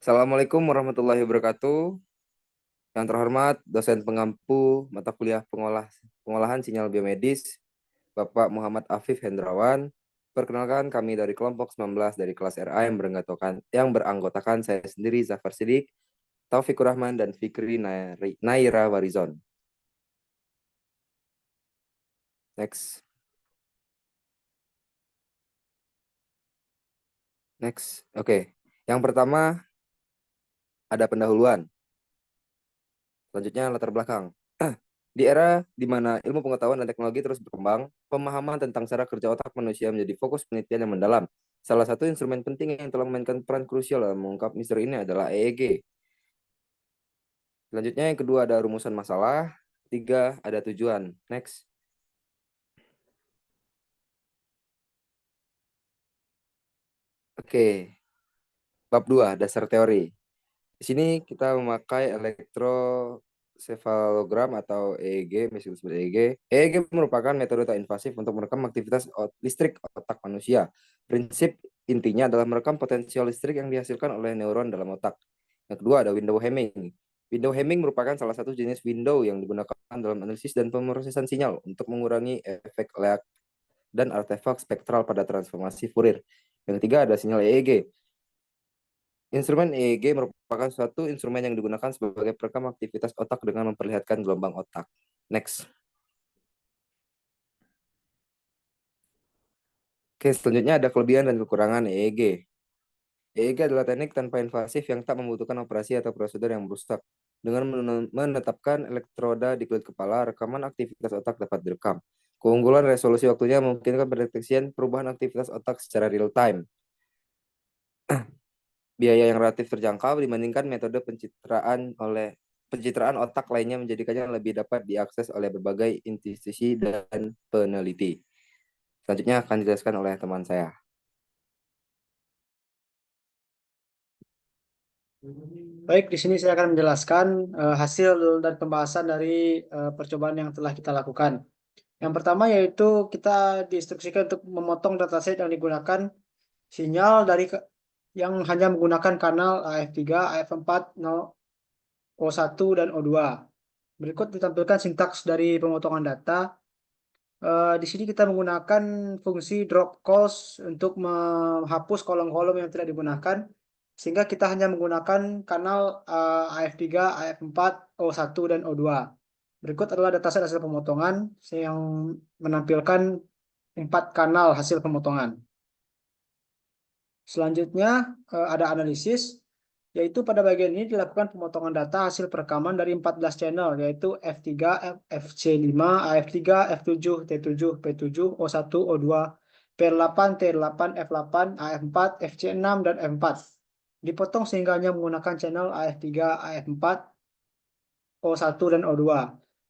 Assalamualaikum warahmatullahi wabarakatuh. Yang terhormat dosen pengampu mata kuliah pengolahan sinyal biomedis, Bapak Muhammad Afif Hendrawan. Perkenalkan kami dari kelompok 19 dari kelas RA yang beranggotakan saya sendiri Zafar Sidik, Taufikur Rahman dan Fikri Naira Warizon. Next. Oke. Yang pertama ada pendahuluan. Selanjutnya latar belakang. Di era di mana ilmu pengetahuan dan teknologi terus berkembang, pemahaman tentang cara kerja otak manusia menjadi fokus penelitian yang mendalam. Salah satu instrumen penting yang telah memainkan peran krusial dalam mengungkap misteri ini adalah EEG. Selanjutnya yang kedua ada rumusan masalah, tiga ada tujuan. Next. Oke, bab 2 dasar teori. Di sini kita memakai elektrosefalogram atau EEG, disebut sebagai EEG. EEG merupakan metode tak invasif untuk merekam aktivitas listrik otak manusia. Prinsip intinya adalah merekam potensial listrik yang dihasilkan oleh neuron dalam otak. Yang kedua ada window Hamming. Window Hamming merupakan salah satu jenis window yang digunakan dalam analisis dan pemrosesan sinyal untuk mengurangi efek leak dan artefak spektral pada transformasi Fourier. Yang ketiga ada sinyal EEG. Instrumen EEG merupakan suatu instrumen yang digunakan sebagai perekam aktivitas otak dengan memperlihatkan gelombang otak. Next. Oke, selanjutnya ada kelebihan dan kekurangan EEG. EEG adalah teknik tanpa invasif yang tak membutuhkan operasi atau prosedur yang merusak. Dengan menetapkan elektroda di kulit kepala, rekaman aktivitas otak dapat direkam. Keunggulan resolusi waktunya memungkinkan pendeteksian perubahan aktivitas otak secara real time. Biaya yang relatif terjangkau dibandingkan metode pencitraan otak lainnya menjadikannya lebih dapat diakses oleh berbagai institusi dan peneliti. Selanjutnya akan dijelaskan oleh teman saya. Baik, di sini saya akan menjelaskan hasil dan pembahasan dari percobaan yang telah kita lakukan. Yang pertama yaitu kita diinstruksikan untuk memotong dataset yang digunakan sinyal yang hanya menggunakan kanal AF3, AF4, O1, dan O2. Berikut ditampilkan sintaks dari pemotongan data. Di sini kita menggunakan fungsi drop calls untuk menghapus kolom-kolom yang tidak digunakan, sehingga kita hanya menggunakan kanal AF3, AF4, O1, dan O2. Berikut adalah dataset hasil pemotongan yang menampilkan 4 kanal hasil pemotongan. Selanjutnya ada analisis, yaitu pada bagian ini dilakukan pemotongan data hasil perekaman dari 14 channel, yaitu F3, FC5, AF3, F7, T7, P7, O1, O2, P8, T8, F8, AF4, FC6, dan F4. Dipotong sehingga hanya menggunakan channel AF3, AF4, O1, dan O2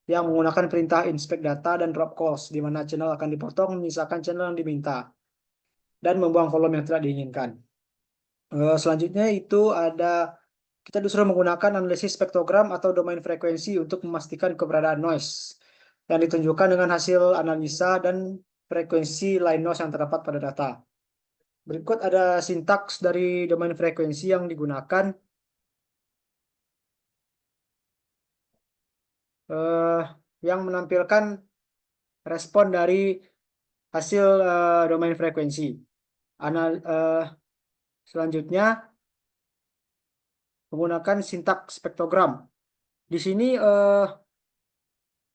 yang menggunakan perintah inspect data dan drop calls, di mana channel akan dipotong menyisakan channel yang diminta dan membuang volume yang tidak diinginkan. Selanjutnya itu kita disuruh menggunakan analisis spektrogram atau domain frekuensi untuk memastikan keberadaan noise yang ditunjukkan dengan hasil analisa dan frekuensi line noise yang terdapat pada data. Berikut ada sintaks dari domain frekuensi yang digunakan. Yang menampilkan respon dari hasil domain frekuensi. Selanjutnya menggunakan sintaks spektrogram. Di sini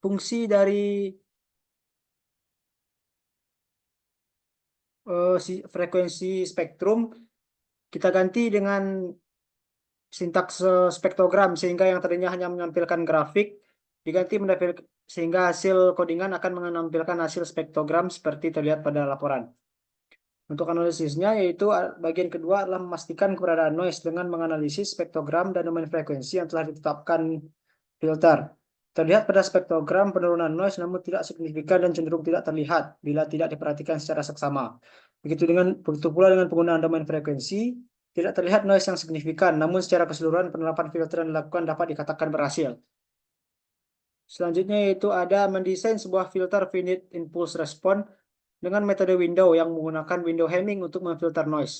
fungsi dari frekuensi spektrum kita ganti dengan sintaks spektrogram, sehingga yang tadinya hanya menampilkan grafik diganti sehingga hasil codingan akan menampilkan hasil spektrogram seperti terlihat pada laporan. Untuk analisisnya yaitu bagian kedua adalah memastikan keberadaan noise dengan menganalisis spektrogram dan domain frekuensi yang telah ditetapkan filter. Terlihat pada spektrogram penurunan noise namun tidak signifikan dan cenderung tidak terlihat bila tidak diperhatikan secara seksama. Begitu pula dengan penggunaan domain frekuensi, tidak terlihat noise yang signifikan, namun secara keseluruhan penerapan filter yang dilakukan dapat dikatakan berhasil. Selanjutnya yaitu ada mendesain sebuah filter finite impulse response dengan metode window yang menggunakan window Hamming untuk memfilter noise.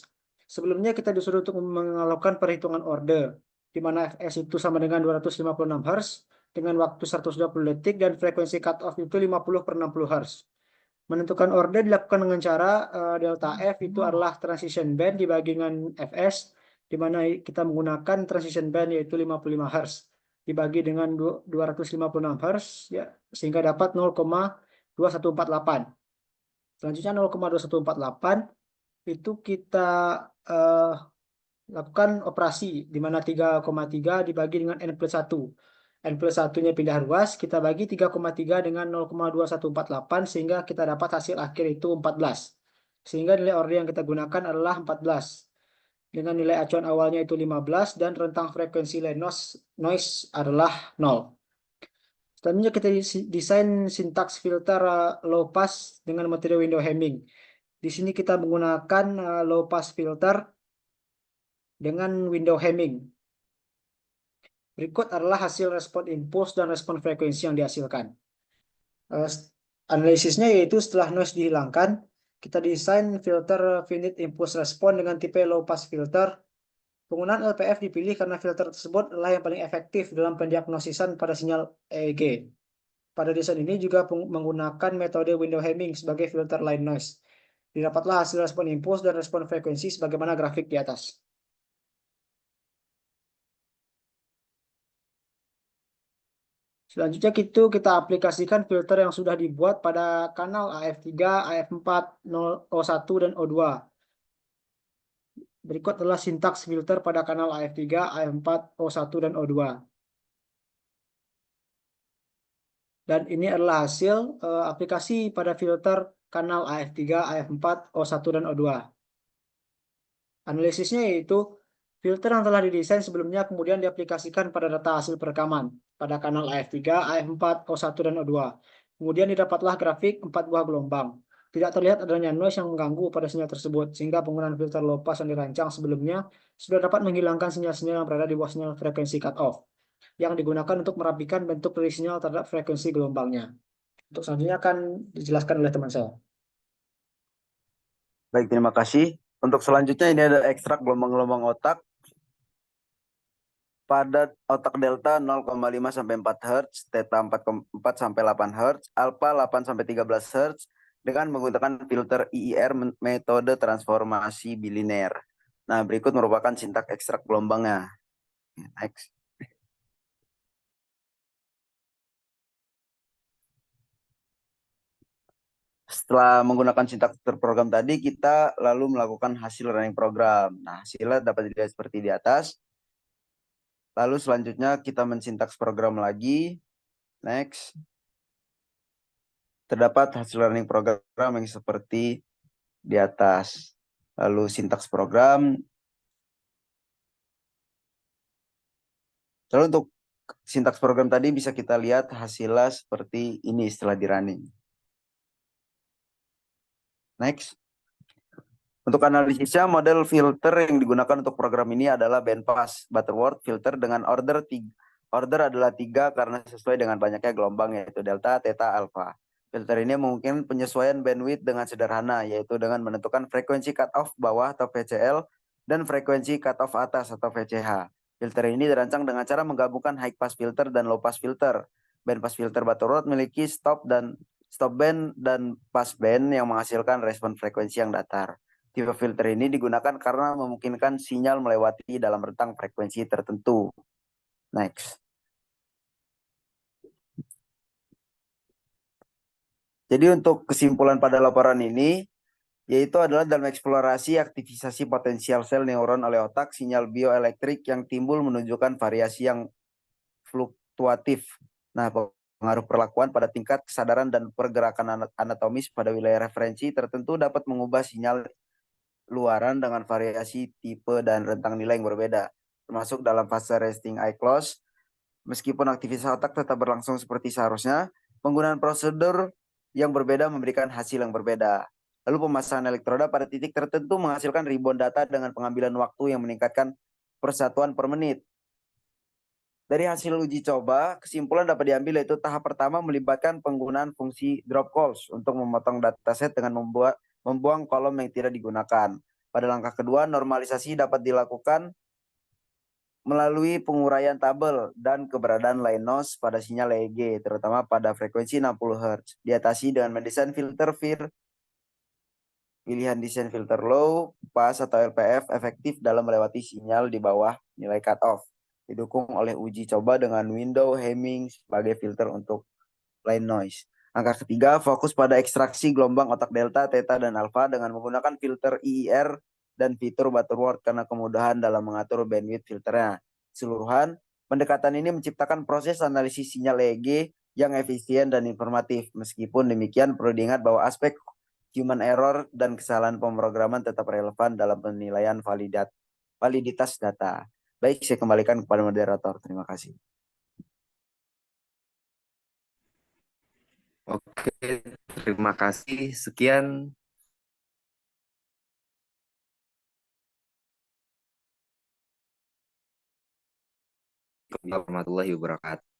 Sebelumnya kita disuruh untuk melakukan perhitungan order, di mana Fs itu sama dengan 256 Hz dengan waktu 120 detik dan frekuensi cut off itu 50/60 Hz. Menentukan order dilakukan dengan cara delta F itu adalah transition band dibagi dengan Fs, di mana kita menggunakan transition band yaitu 55 Hz dibagi dengan 256 Hz ya, sehingga dapat 0,2148. Selanjutnya 0,2148 itu kita lakukan operasi di mana 3,3 dibagi dengan N+1. N+1-nya pindah ruas, kita bagi 3,3 dengan 0,2148 sehingga kita dapat hasil akhir itu 14. Sehingga nilai order yang kita gunakan adalah 14. Dengan nilai acuan awalnya itu 15 dan rentang frekuensi noise adalah 0. Selanjutnya kita desain sintaks filter low pass dengan metode window hemming. Di sini kita menggunakan low pass filter dengan window hemming. Berikut adalah hasil respon impuls dan respon frekuensi yang dihasilkan. Analisisnya yaitu setelah noise dihilangkan, kita desain filter finite impulse respon dengan tipe low pass filter. Penggunaan LPF dipilih karena filter tersebut adalah yang paling efektif dalam pendiagnosisan pada sinyal EEG. Pada desain ini juga menggunakan metode window hemming sebagai filter line noise. Didapatlah hasil respon impuls dan respon frekuensi sebagaimana grafik di atas. Selanjutnya kita aplikasikan filter yang sudah dibuat pada kanal AF3, AF4, O1, dan O2. Berikut adalah sintaks filter pada kanal AF3, AF4, O1, dan O2. Dan ini adalah hasil aplikasi pada filter kanal AF3, AF4, O1, dan O2. Analisisnya yaitu filter yang telah didesain sebelumnya kemudian diaplikasikan pada data hasil perekaman pada kanal AF3, AF4, O1, dan O2. Kemudian didapatlah grafik 4 buah gelombang. Tidak terlihat adanya noise yang mengganggu pada sinyal tersebut, sehingga penggunaan filter low pass yang dirancang sebelumnya sudah dapat menghilangkan sinyal-sinyal yang berada di bawah sinyal frekuensi cut-off, yang digunakan untuk merapikan bentuk dari sinyal terhadap frekuensi gelombangnya. Untuk selanjutnya akan dijelaskan oleh teman saya. Baik, terima kasih. Untuk selanjutnya ini ada ekstrak gelombang-gelombang otak. Pada otak delta 0,5 sampai 4 Hz, theta 4,4 sampai 8 Hz, alpha 8 sampai 13 Hz dengan menggunakan filter IIR metode transformasi bilinear. Nah, berikut merupakan sintak ekstrak gelombangnya. Next. Setelah menggunakan sintak terprogram tadi, kita lalu melakukan hasil running program. Nah, hasilnya dapat dilihat seperti di atas. Lalu selanjutnya kita mensintaks program lagi. Next. Terdapat hasil running program yang seperti di atas. Lalu sintaks program. Lalu untuk sintaks program tadi bisa kita lihat hasilnya seperti ini setelah di running. Next. Untuk analisisnya, model filter yang digunakan untuk program ini adalah bandpass Butterworth filter dengan order adalah 3 karena sesuai dengan banyaknya gelombang yaitu delta, theta, alpha. Filter ini memungkinkan penyesuaian bandwidth dengan sederhana yaitu dengan menentukan frekuensi cutoff bawah atau VCL dan frekuensi cutoff atas atau VCH. Filter ini dirancang dengan cara menggabungkan high pass filter dan low pass filter. Bandpass filter Butterworth memiliki stop band dan pass band yang menghasilkan respon frekuensi yang datar. Tipe filter ini digunakan karena memungkinkan sinyal melewati dalam rentang frekuensi tertentu. Next. Jadi untuk kesimpulan pada laporan ini, yaitu adalah dalam eksplorasi aktivisasi potensial sel neuron oleh otak, sinyal bioelektrik yang timbul menunjukkan variasi yang fluktuatif. Nah, pengaruh perlakuan pada tingkat kesadaran dan pergerakan anatomis pada wilayah referensi tertentu dapat mengubah sinyal luaran dengan variasi tipe dan rentang nilai yang berbeda, termasuk dalam fase resting eye close. Meskipun aktivitas otak tetap berlangsung seperti seharusnya, penggunaan prosedur yang berbeda memberikan hasil yang berbeda. Lalu pemasangan elektroda pada titik tertentu menghasilkan ribuan data dengan pengambilan waktu yang meningkatkan persatuan per menit. Dari hasil uji coba, kesimpulan dapat diambil yaitu tahap pertama melibatkan penggunaan fungsi drop calls untuk memotong dataset dengan membuang kolom yang tidak digunakan. Pada langkah kedua, normalisasi dapat dilakukan melalui penguraian tabel dan keberadaan line noise pada sinyal EEG, terutama pada frekuensi 60 Hz. Diatasi dengan mendesain filter FIR, pilihan desain filter low, pass atau LPF efektif dalam melewati sinyal di bawah nilai cutoff. Didukung oleh uji coba dengan window Hamming sebagai filter untuk line noise. Angka ketiga, fokus pada ekstraksi gelombang otak delta, theta, dan alpha dengan menggunakan filter IIR dan fitur Butterworth karena kemudahan dalam mengatur bandwidth filternya. Keseluruhan, pendekatan ini menciptakan proses analisis sinyal EEG yang efisien dan informatif. Meskipun demikian, perlu diingat bahwa aspek human error dan kesalahan pemrograman tetap relevan dalam penilaian validitas data. Baik, saya kembalikan kepada moderator. Terima kasih. Oke, terima kasih. Sekian. Warahmatullahi wabarakatuh.